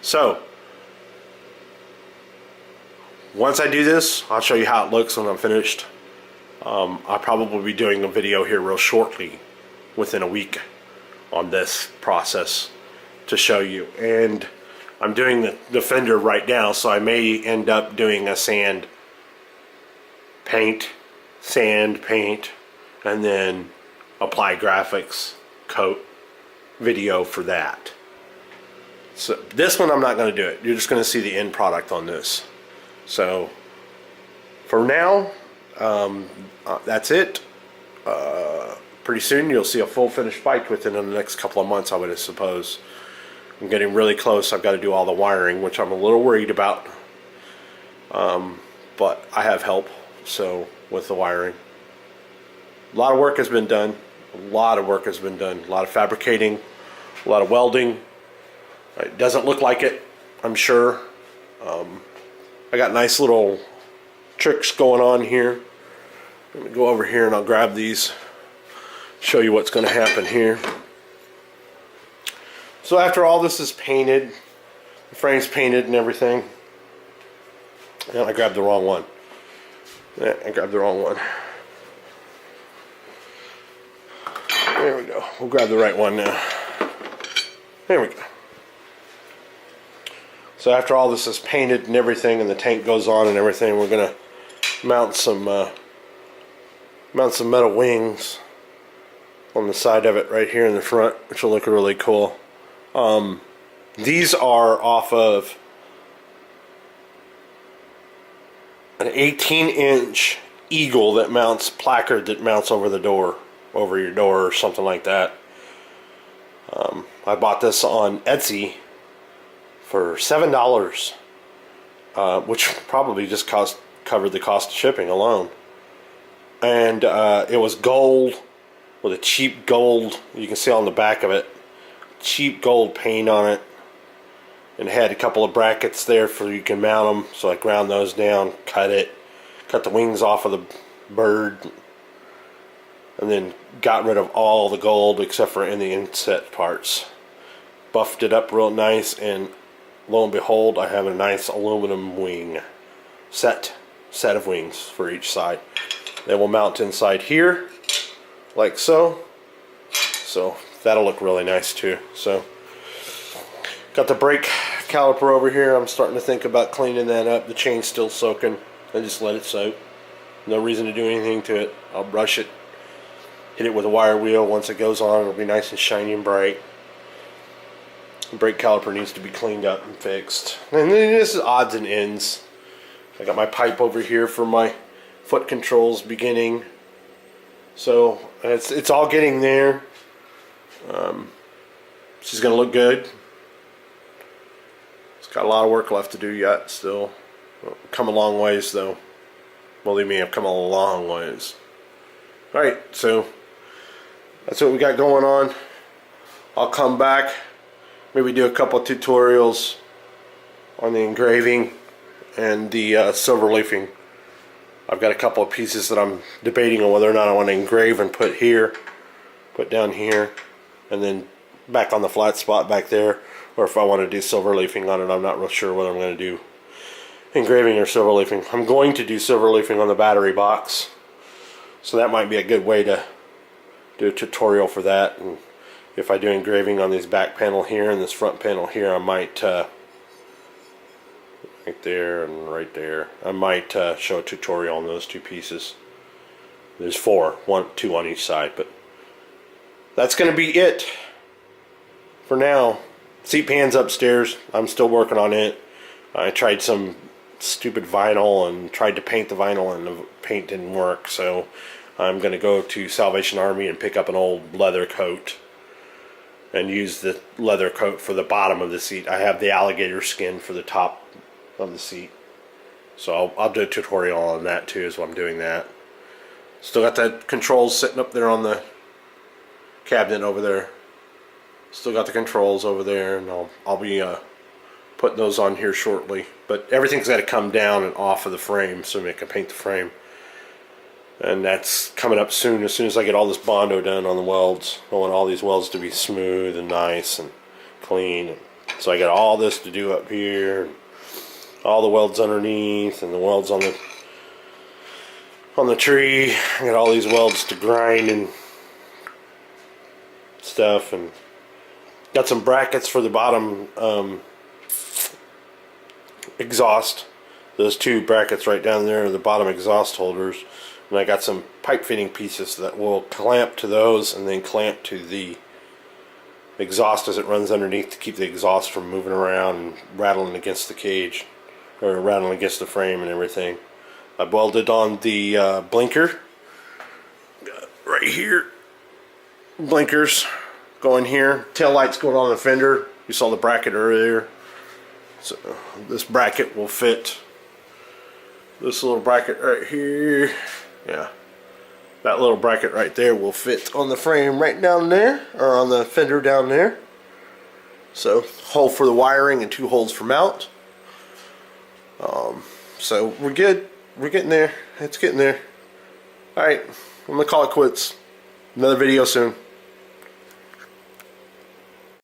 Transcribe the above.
So once I do this, I'll show you how it looks when I'm finished. I'll probably be doing a video here real shortly, within a week, on this process to show you. And I'm doing the fender right now, so I may end up doing a sand, paint, and then apply graphics, coat video for that. So this one I'm not going to do it. You're just going to see the end product on this. So for now, that's it. Pretty soon you'll see a full finished bike within the next couple of months, I would suppose. I'm getting really close. I've got to do all the wiring, which I'm a little worried about. But I have help, so with the wiring. A lot of work has been done. A lot of work has been done. A lot of fabricating, a lot of welding. It doesn't look like it, I'm sure. I got nice little tricks going on here. Let me go over here and I'll grab these, show you what's going to happen here. So after all this is painted, the frame's painted and everything, and I grabbed the wrong one. I grabbed the wrong one. There we go. We'll grab the right one now. There we go. So after all this is painted and everything, and the tank goes on and everything, we're gonna mount some metal wings on the side of it right here in the front, which will look really cool. These are off of an 18-inch eagle that mounts placard that mounts over the door, over your door or something like that. I bought this on Etsy for $7, which probably just covered the cost of shipping alone. And it was gold with a cheap gold, you can see on the back of it, cheap gold paint on it, and it had a couple of brackets there for you can mount them. So I ground those down, cut the wings off of the bird, and then got rid of all the gold except for in the inset parts. Buffed it up real nice, and lo and behold, I have a nice aluminum wing set of wings for each side. They will mount inside here like so. So that'll look really nice too. So got the brake caliper over here. I'm starting to think about cleaning that up. The chain's still soaking. I just let it soak. No reason to do anything to it. I'll brush it, hit it with a wire wheel. Once it goes on, it'll be nice and shiny and bright. The brake caliper needs to be cleaned up and fixed. And then this is odds and ends. I got my pipe over here for my foot controls beginning. So it's all getting there. She's gonna look good. It's got a lot of work left to do yet still. Come a long ways though. Believe me, I've come a long ways. Alright, so that's what we got going on. I'll come back, maybe do a couple of tutorials on the engraving and the silver leafing. I've got a couple of pieces that I'm debating on whether or not I want to engrave and put here, put down here, and then back on the flat spot back there, or if I want to do silver leafing on it. I'm not real sure whether I'm going to do engraving or silver leafing. I'm going to do silver leafing on the battery box, so that might be a good way to do a tutorial for that. And if I do engraving on this back panel here and this front panel here, I might right there and right there, I might show a tutorial on those two pieces. There's two on each side, but that's going to be it for now. Seat pan's upstairs. I'm still working on it. I tried some stupid vinyl and tried to paint the vinyl, and the paint didn't work, so I'm going to go to Salvation Army and pick up an old leather coat and use the leather coat for the bottom of the seat. I have the alligator skin for the top of the seat, so I'll do a tutorial on that too as I'm doing that. Still got the controls sitting up there on the cabinet over there. Still got the controls over there, and I'll be putting those on here shortly. But everything's got to come down and off of the frame so I can paint the frame, and that's coming up soon. As soon as I get all this Bondo done on the welds, I want all these welds to be smooth and nice and clean. So I got all this to do up here, all the welds underneath, and the welds on the tree. I got all these welds to grind and stuff, and got some brackets for the bottom exhaust. Those two brackets right down there are the bottom exhaust holders, and I got some pipe fitting pieces that will clamp to those and then clamp to the exhaust as it runs underneath to keep the exhaust from moving around and rattling against the cage, or rattling against the frame and everything. I welded on the blinker right here. Blinkers going here. Tail lights going on the fender. You saw the bracket earlier. So this bracket will fit this little bracket right here. Yeah. That little bracket right there will fit on the frame right down there, or on the fender down there. So, hole for the wiring and 2 holes for mount. So we're good. We're getting there. It's getting there. Alright, I'm going to call it quits. Another video soon.